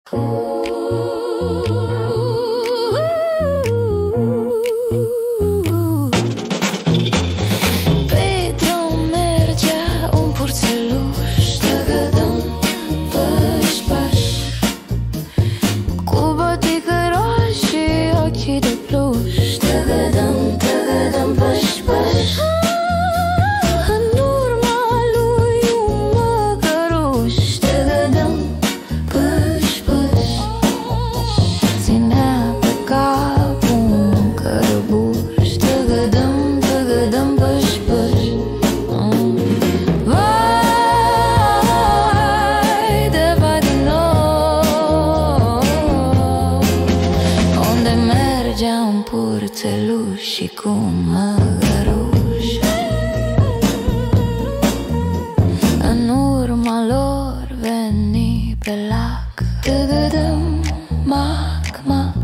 Pe drum mergea un purțeluș, tăgădăm, păș-paș, cu bătică roșii, ochii de pluș, tăgădăm, tăgădăm, păș-paș. În urma lui un măgăruș, tăgădăm, păș-paș, ținea pe cap un cărăbuș, tăgădăm, tăgădăm, păș-paș. Vai de vai din nou, unde mergea un purțeluș și cu un măgăruș. În urma lor veni pe lac, tăgădăm, mac, mac,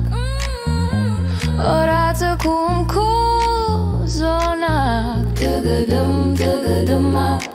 o rață cu un cozonac, tăgădăm, tăgădăm, mac.